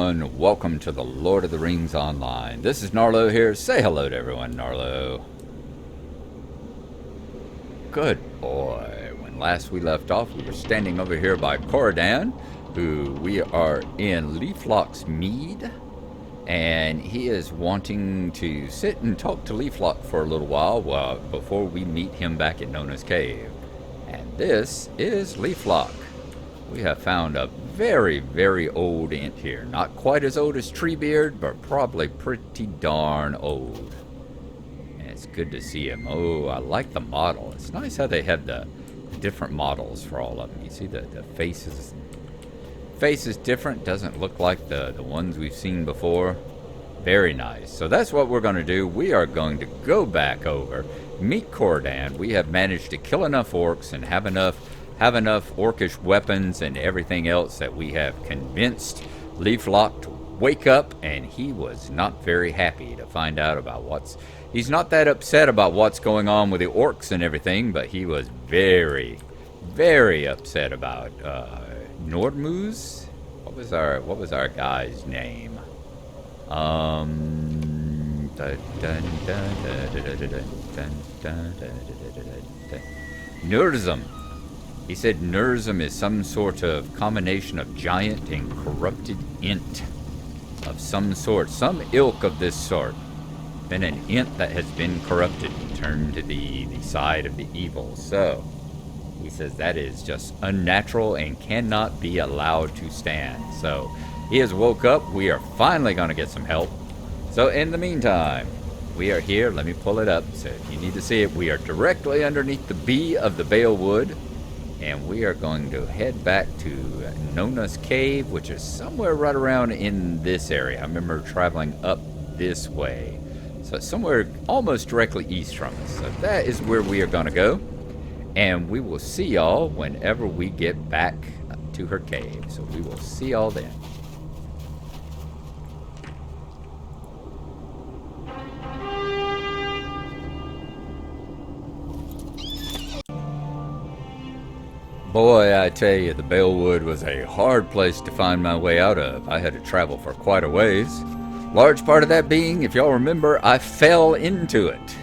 everyone. Welcome to the Lord of the Rings Online. This is Gnarlo here. Say hello to everyone, Gnarlo. Good boy. When last we left off, we were standing over here by Corodan, who we are in Leaflock's mead. And he is wanting to sit and talk to Leaflock for a little while before we meet him back at Nona's cave. And this is Leaflock. We have found a very, very old ent here. Not quite as old as Treebeard, but probably pretty darn old. And it's good to see him. Oh, I like the model. It's nice how they have the different models for all of them. You see the faces. Face is different. Doesn't look like the ones we've seen before. Very nice. So that's what we're going to do. We are going to go back over, meet Corodan. We have managed to kill enough orcs and have enough orcish weapons and everything else that we have convinced Leaflock to wake up, and he was not very happy to find out about he's not that upset about what's going on with the orcs and everything, but he was very, very upset about Nordmuz. What was our guy's name? Nurzum. He said Nurzum is some sort of combination of giant and corrupted ent of some sort, some ilk of this sort. Been an ent that has been corrupted and turned to the side of the evil. So, he says that is just unnatural and cannot be allowed to stand. So, he has woke up. We are finally going to get some help. So, in the meantime, we are here. Let me pull it up. So, if you need to see it, we are directly underneath the B of the Balewood. And we are going to head back to Nona's cave, which is somewhere right around in this area. I remember traveling up this way. So it's somewhere almost directly east from us. So that is where we are going to go. And we will see y'all whenever we get back to her cave. So we will see y'all then. Boy, I tell you, the Balewood was a hard place to find my way out of. I had to travel for quite a ways. Large part of that being, if y'all remember, I fell into it.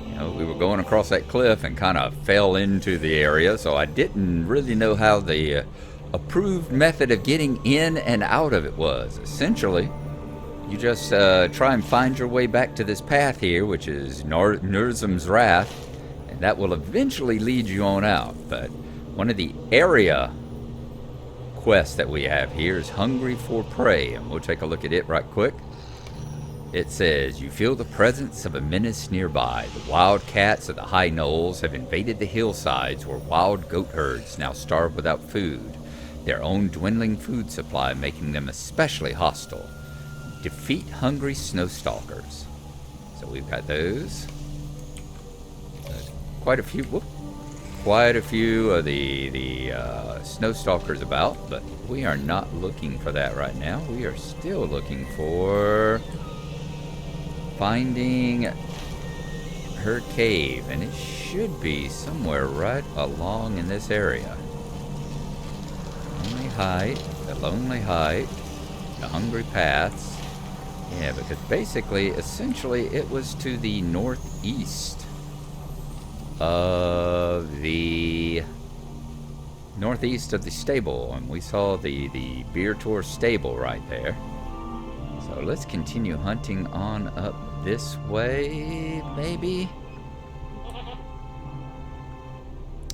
You know, we were going across that cliff and kind of fell into the area, so I didn't really know how the approved method of getting in and out of it was. Essentially, you just try and find your way back to this path here, which is Nurzum's Wrath, and that will eventually lead you on out. But one of the area quests that we have here is Hungry for Prey, and we'll take a look at it right quick. It says, you feel the presence of a menace nearby. The wild cats of the high knolls have invaded the hillsides where wild goat herds now starve without food, their own dwindling food supply making them especially hostile. Defeat hungry snowstalkers. So we've got those. Quite a few of the snowstalkers about, but we are not looking for that right now. We are still looking for finding her cave, and it should be somewhere right along in this area. The lonely height, the hungry paths. Yeah, because basically, essentially, it was to the northeast of the stable, and we saw the Beer Tour stable right there. So let's continue hunting on up this way, maybe.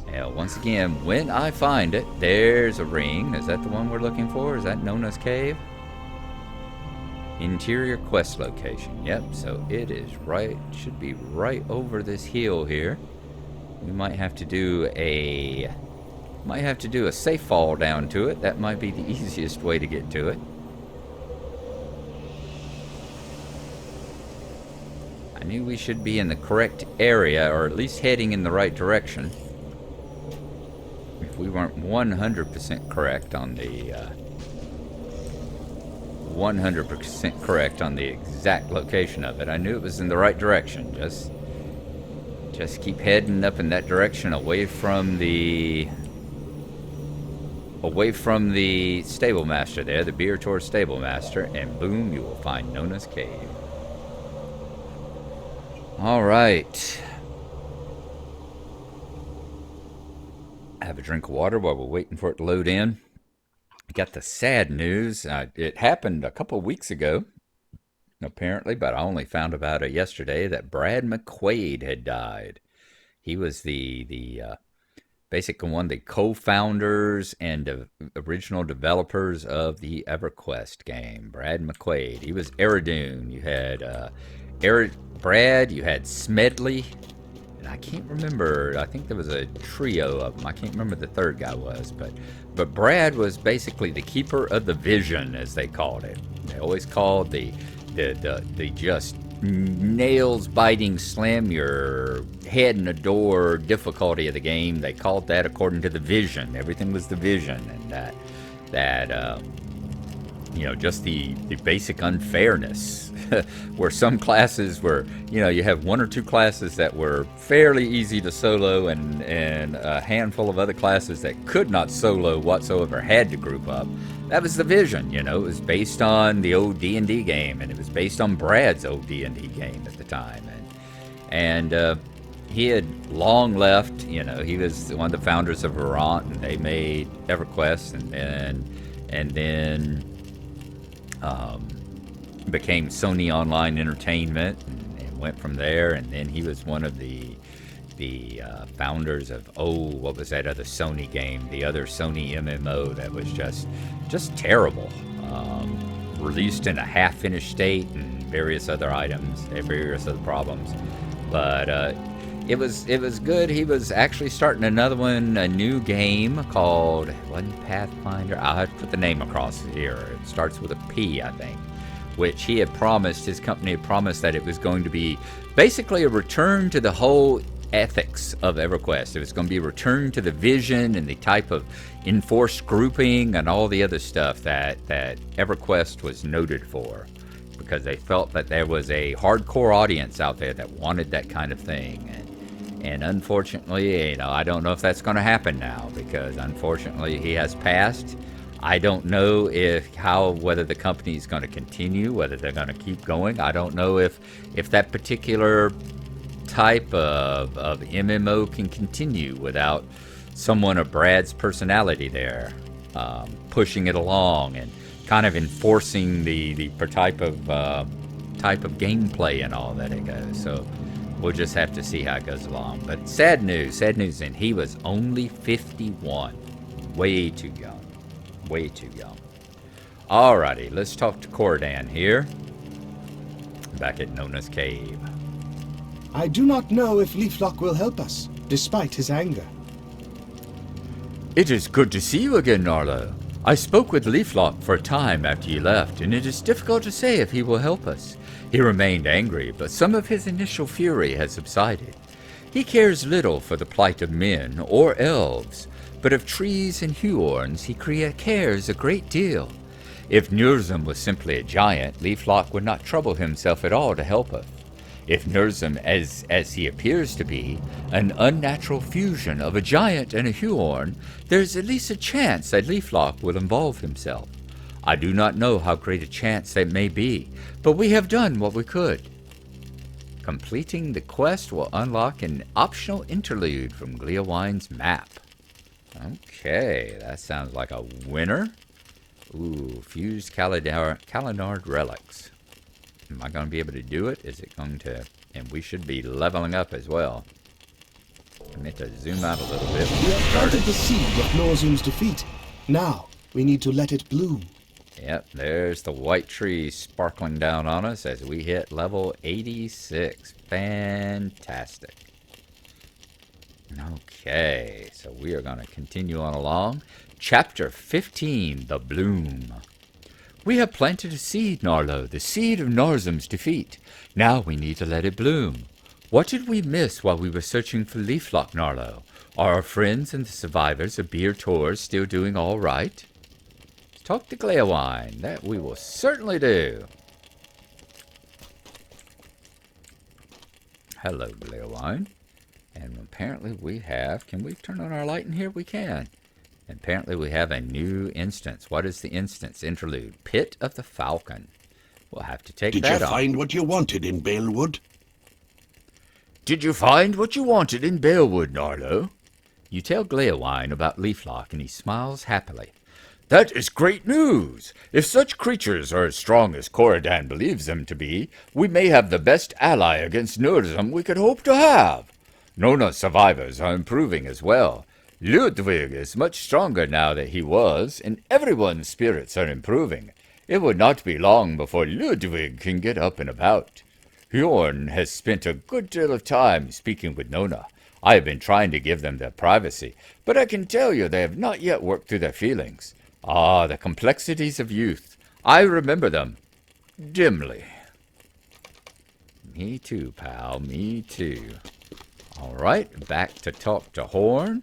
Yeah, once again, when I find it, there's a ring. Is that the one we're looking for? Is that Nona's cave? Interior quest location. Yep, so it is should be right over this hill here. We might have to do a safe fall down to it. That might be the easiest way to get to it. I knew we should be in the correct area, or at least heading in the right direction. If we weren't 100% correct on the 100% correct on the exact location of it, I knew it was in the right direction. Just keep heading up in that direction, away from the away from the stable master there, the Beer Tour stable master, and boom, you will find Nona's cave. All right. Have a drink of water while we're waiting for it to load in. Got the sad news. It happened a couple of weeks ago, apparently, but I only found about it yesterday that Brad McQuaid had died. He was the basically one of the co-founders and original developers of the EverQuest game. Brad McQuaid. He was Eridoon. You had Brad. You had Smedley. And I can't remember. I think there was a trio of them. I can't remember the third guy was, but Brad was basically the keeper of the vision, as they called it. They always called the just nails biting, slam your head in the door difficulty of the game. They called that according to the vision. Everything was the vision, and that just the basic unfairness. Where some classes were, you have one or two classes that were fairly easy to solo, and a handful of other classes that could not solo whatsoever, had to group up. That was the vision. It was based on the old D&D game, and it was based on Brad's old D&D game at the time, and he had long left. He was one of the founders of Verant, and they made EverQuest, and then became Sony Online Entertainment, and went from there. And then he was one of the founders of what was that other Sony game? The other Sony MMO that was just terrible. Released in a half-finished state and various other items, various other problems. But it was good. He was actually starting another one, a new game called Pathfinder. I'll have to put the name across here. It starts with a P, I think. Which he had promised, his company had promised that it was going to be basically a return to the whole ethics of EverQuest. It was going to be a return to the vision and the type of enforced grouping and all the other stuff that EverQuest was noted for, because they felt that there was a hardcore audience out there that wanted that kind of thing. And unfortunately, I don't know if that's going to happen now, because unfortunately he has passed. I don't know whether the company is going to continue, whether they're going to keep going. I don't know if that particular type of MMO can continue without someone of Brad's personality there, pushing it along and kind of enforcing the type of gameplay and all that it goes. So we'll just have to see how it goes along. But sad news, and he was only 51, way too young. Way too young. Alrighty, let's talk to Cordan here. Back at Nona's cave. I do not know if Leaflock will help us, despite his anger. It is good to see you again, Gnarlo. I spoke with Leaflock for a time after you left, and it is difficult to say if he will help us. He remained angry, but some of his initial fury has subsided. He cares little for the plight of men or elves, but of trees and Huorns he cares a great deal. If Nurzum was simply a giant, Leaflock would not trouble himself at all to help us. If Nurzum, as he appears to be, an unnatural fusion of a giant and a Huorn, there is at least a chance that Leaflock will involve himself. I do not know how great a chance that may be, but we have done what we could. Completing the quest will unlock an optional interlude from Gleowine's map. Okay, that sounds like a winner. Ooh, fused Kalinard relics. Am I going to be able to do it? Is it going to... And we should be leveling up as well. I meant to zoom out a little bit. We have planted the seed of Norzum's defeat. Now, we need to let it bloom. Yep, there's the white tree sparkling down on us as we hit level 86. Fantastic. Okay, so we are going to continue on along. Chapter 15, The Bloom. We have planted a seed, Gnarlo, the seed of Norzum's defeat. Now we need to let it bloom. What did we miss while we were searching for Leaflock, Gnarlo? Are our friends and the survivors of Beer Tours still doing all right? Talk to Gleowine. That we will certainly do. Hello, Balewood. And apparently we have... Can we turn on our light in here? We can. Apparently we have a new instance. What is the instance? Interlude. Pit of the Falcon. We'll have to take Did that you on. find what you wanted in Balewood? Did you find what you wanted in Balewood, Gnarlo? You tell Gleowine about Leaflock, and he smiles happily. That is great news! If such creatures are as strong as Corridan believes them to be, we may have the best ally against Nurzum we could hope to have. Nona's survivors are improving as well. Ludwig is much stronger now than he was, and everyone's spirits are improving. It would not be long before Ludwig can get up and about. Hjorn has spent a good deal of time speaking with Nona. I have been trying to give them their privacy, but I can tell you they have not yet worked through their feelings. Ah, the complexities of youth. I remember them. Dimly. Me too, pal. Me too. All right, back to talk to Horn.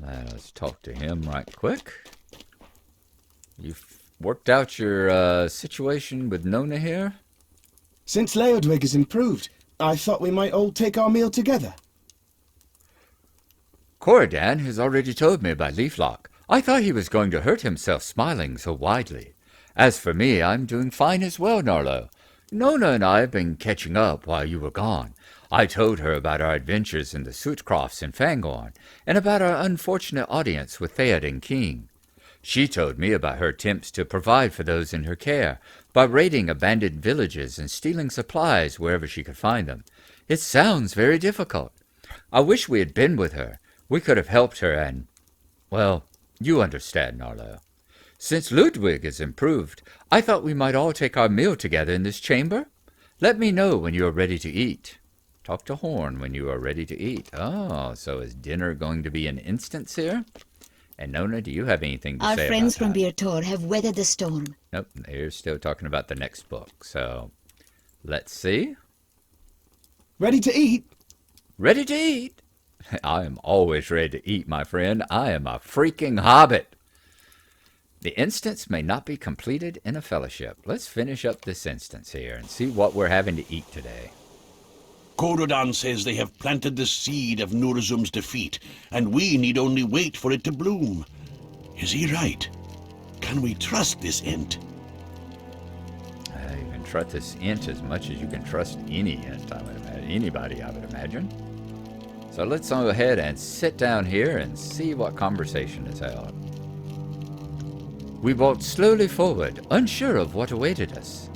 Let's talk to him right quick. You've worked out your situation with Nona here? Since Leodwig has improved, I thought we might all take our meal together. Corridan has already told me about Leaflock. I thought he was going to hurt himself smiling so widely. As for me, I'm doing fine as well, Gnarlo. Nona and I have been catching up while you were gone. I told her about our adventures in the Sootcrofts and Fangorn, and about our unfortunate audience with Theoden King. She told me about her attempts to provide for those in her care, by raiding abandoned villages and stealing supplies wherever she could find them. It sounds very difficult. I wish we had been with her. We could have helped her and, well, you understand, Gnarlo. Since Ludwig has improved, I thought we might all take our meal together in this chamber. Let me know when you are ready to eat. Talk to Horn when you are ready to eat. Oh, so is dinner going to be an instance here? And Nona, do you have anything to say about that? Our friends from Birtor have weathered the storm. Nope, they're still talking about the next book. So, let's see. Ready to eat? Ready to eat? I am always ready to eat, my friend. I am a freaking hobbit. The instance may not be completed in a fellowship. Let's finish up this instance here and see what we're having to eat today. Corridan says they have planted the seed of Nurzum's defeat, and we need only wait for it to bloom. Is he right? Can we trust this Ent? You can trust this Ent as much as you can trust any Ent, I would imagine. Anybody, I would imagine. So let's go ahead and sit down here and see what conversation is held. We walked slowly forward, unsure of what awaited us.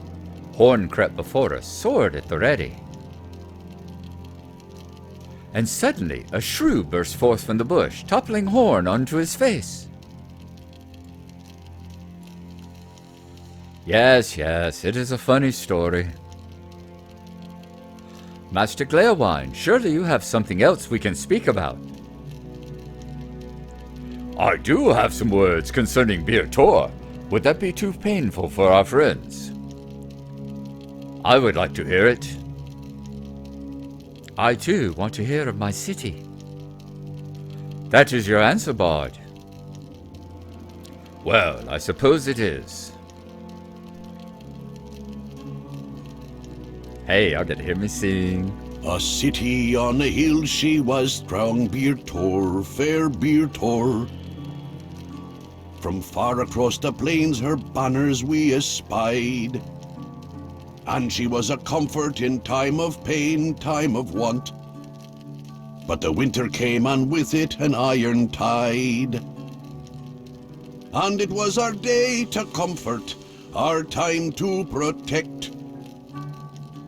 Horn crept before us, sword at the ready. And suddenly a shrew burst forth from the bush, toppling Horn onto his face. Yes, it is a funny story. Master Gleowine, surely you have something else we can speak about. I do have some words concerning Birtor. Would that be too painful for our friends? I would like to hear it. I too want to hear of my city. That is your answer, Bard. Well, I suppose it is. Hey, y'all get to hear me sing. A city on a hill she was, strong Birtor, fair Birtor. From far across the plains her banners we espied. And she was a comfort in time of pain, time of want. But the winter came, and with it an iron tide. And it was our day to comfort, our time to protect.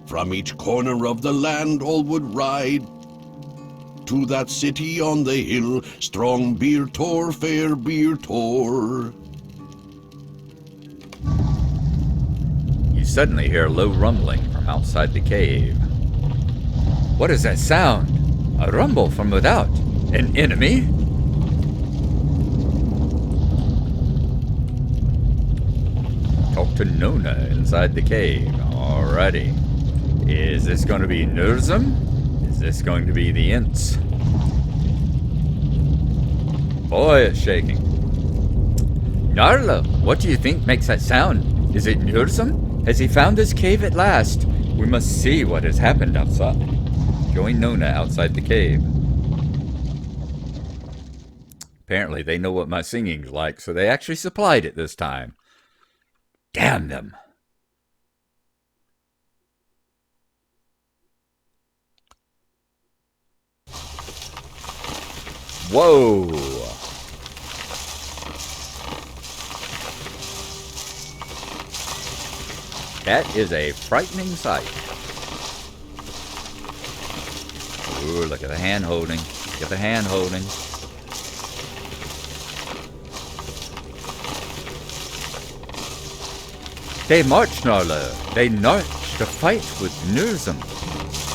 From each corner of the land all would ride to that city on the hill, strong Birtor, fair Birtor. You suddenly hear a low rumbling from outside the cave. What is that sound? A rumble from without. An enemy? Talk to Nona inside the cave. Alrighty. Is this going to be Nurzum? Is this going to be the Ents? Boy, it's shaking. Gnarlo, what do you think makes that sound? Is it Nurzum? Has he found this cave at last? We must see what has happened outside. Join Nona outside the cave. Apparently they know what my singing's like, so they actually supplied it this time. Damn them. Whoa. That is a frightening sight. Ooh, look at the hand holding. Look at the hand holding. They march, Gnarlo. They march to fight with Nurzum.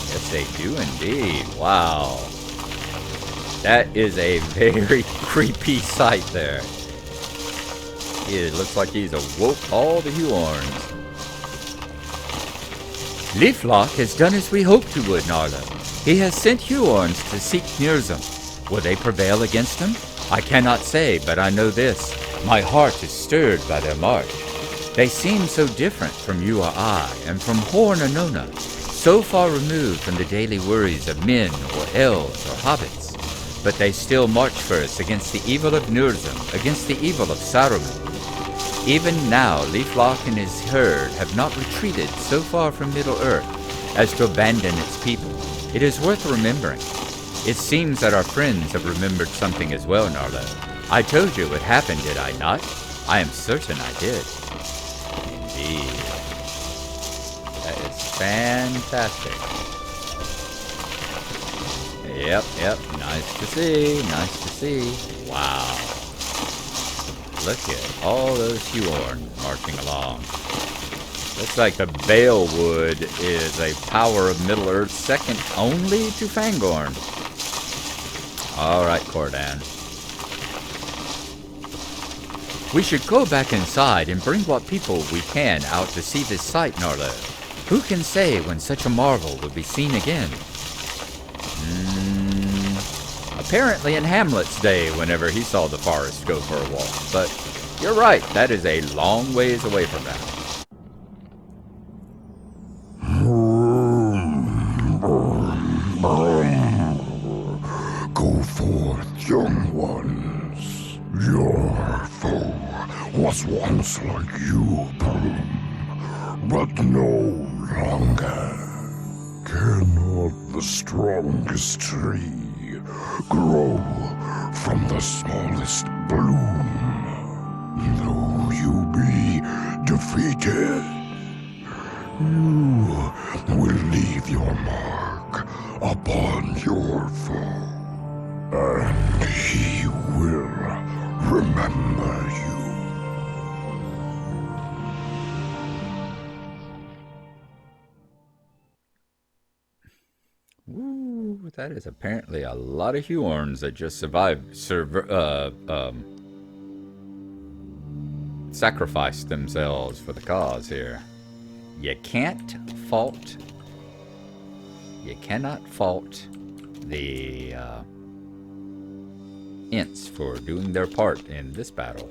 Yes, they do indeed. Wow. That is a very creepy sight there. It looks like he's awoke all the Huorns. Leaflock has done as we hoped he would, Gnarlo. He has sent Huorns to seek Nurzum. Will they prevail against him? I cannot say, but I know this. My heart is stirred by their march. They seem so different from you or I, and from Horn or Nona, so far removed from the daily worries of men or elves or hobbits. But they still march first against the evil of Nurzum, against the evil of Saruman. Even now, Leaflock and his herd have not retreated so far from Middle-earth as to abandon its people. It is worth remembering. It seems that our friends have remembered something as well, Gnarlo. I told you what happened, did I not? I am certain I did. Indeed. That is fantastic. Yep. Nice to see. Nice to see. Wow. Look at all those Huorn marching along. Looks like the Balewood is a power of Middle-earth second only to Fangorn. Alright, Cordan. We should go back inside and bring what people we can out to see this sight, Gnarlo. Who can say when such a marvel will be seen again? Apparently in Hamlet's day, whenever he saw the forest go for a walk. But you're right, that is a long ways away from now. Go forth, young ones. Your foe was once like you, Broom, but no longer. Cannot the strongest tree grow from the smallest bloom? Though you be defeated, you will leave your mark upon your foe, and he will remember you. Ooh, that is apparently a lot of Huorns that just survived, sacrificed themselves for the cause here. You cannot fault the Ents for doing their part in this battle.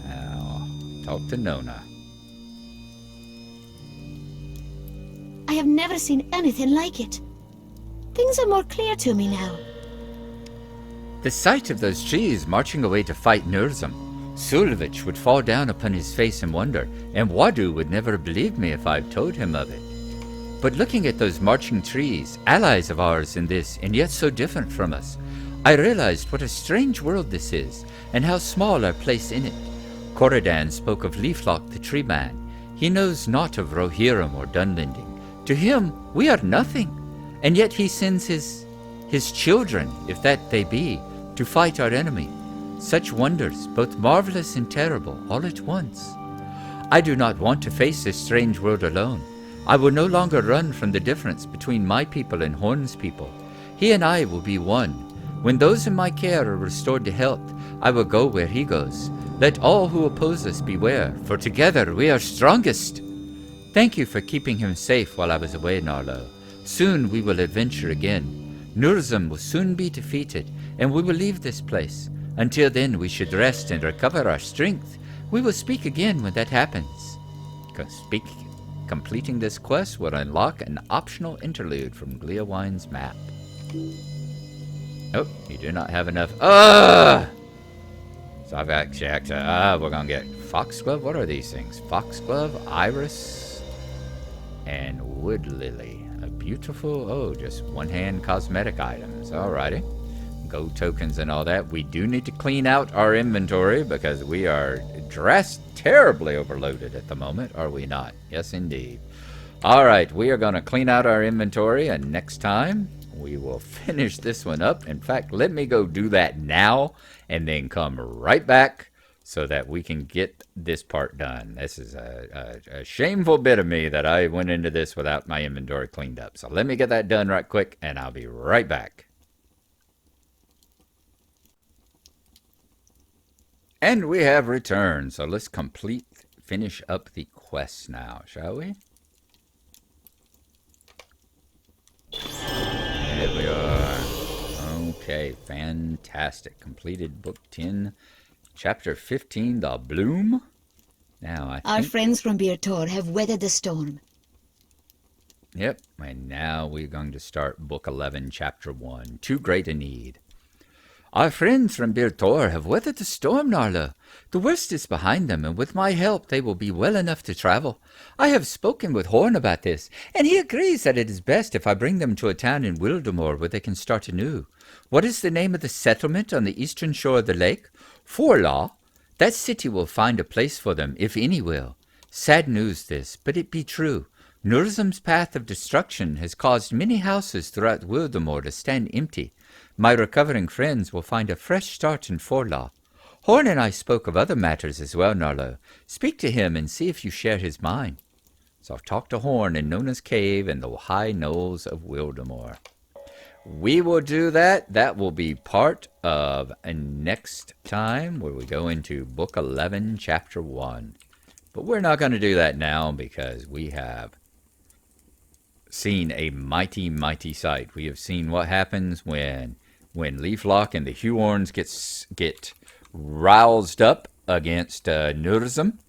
Now, talk to Nona. I have never seen anything like it. Things are more clear to me now. The sight of those trees marching away to fight Nurzum, Sulvich would fall down upon his face in wonder, and Wadu would never believe me if I'd told him of it. But looking at those marching trees, allies of ours in this, and yet so different from us, I realized what a strange world this is, and how small our place in it. Corridan spoke of Leaflock the Tree Man. He knows not of Rohirrim or Dunlending. To him, we are nothing, and yet he sends his children, if that they be, to fight our enemy. Such wonders, both marvelous and terrible, all at once. I do not want to face this strange world alone. I will no longer run from the difference between my people and Horn's people. He and I will be one. When those in my care are restored to health, I will go where he goes. Let all who oppose us beware, for together we are strongest. Thank you for keeping him safe while I was away, Gnarlo. Soon we will adventure again. Nurzum will soon be defeated, and we will leave this place. Until then, we should rest and recover our strength. We will speak again when that happens. completing this quest will unlock an optional interlude from Gliawine's map. Oh, you do not have enough. So I've actually, we're gonna get foxglove. What are these things? Foxglove, iris, and wood lily. A beautiful, just one-hand cosmetic items. Alrighty. Gold tokens and all that. We do need to clean out our inventory because we are terribly overloaded at the moment, are we not? Yes, indeed. Alright, we are gonna clean out our inventory, and next time we will finish this one up. In fact, let me go do that now and then come right back so that we can get this part done. This is a shameful bit of me that I went into this without my inventory cleaned up. So let me get that done right quick and I'll be right back. And we have returned. So let's finish up the quest now, shall we? There we are. Okay, fantastic. Completed book 10, chapter 15, The Bloom. Now, Our friends from Birtor have weathered the storm. Yep, and now we're going to start book 11, chapter 1, Too Great a Need. Our friends from Birtor have weathered the storm, Gnarlo. The worst is behind them, and with my help they will be well enough to travel. I have spoken with Horn about this, and he agrees that it is best if I bring them to a town in Wildemore where they can start anew. What is the name of the settlement on the eastern shore of the lake? Forlaw. That city will find a place for them, if any will. Sad news this, but it be true. Nurzum's path of destruction has caused many houses throughout Wildemore to stand empty. My recovering friends will find a fresh start in Forlaw. Horn and I spoke of other matters as well, Gnarlo. Speak to him and see if you share his mind. So I've talked to Horn in Nona's cave in the high knolls of Wildemore. We will do that. That will be part of next time where we go into book 11, chapter 1. But we're not going to do that now because we have seen a mighty, mighty sight. We have seen what happens when Leaflock and the Huorns get roused up against Nurzum,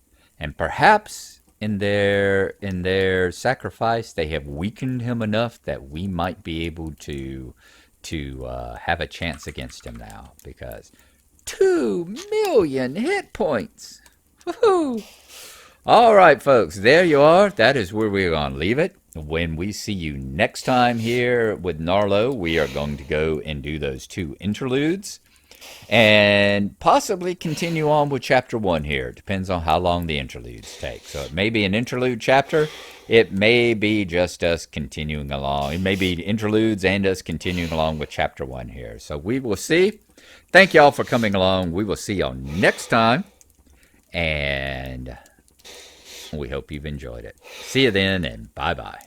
and perhaps in their sacrifice they have weakened him enough that we might be able to have a chance against him now, because 2 million hit points. Woohoo! All right, folks, there you are. That is where we're going to leave it. When we see you next time here with Gnarlo, we are going to go and do those 2 interludes and possibly continue on with chapter 1 here. Depends on how long the interludes take. So it may be an interlude chapter. It may be just us continuing along. It may be interludes and us continuing along with chapter 1 here. So we will see. Thank y'all for coming along. We will see y'all next time. And we hope you've enjoyed it. See you then, and bye-bye.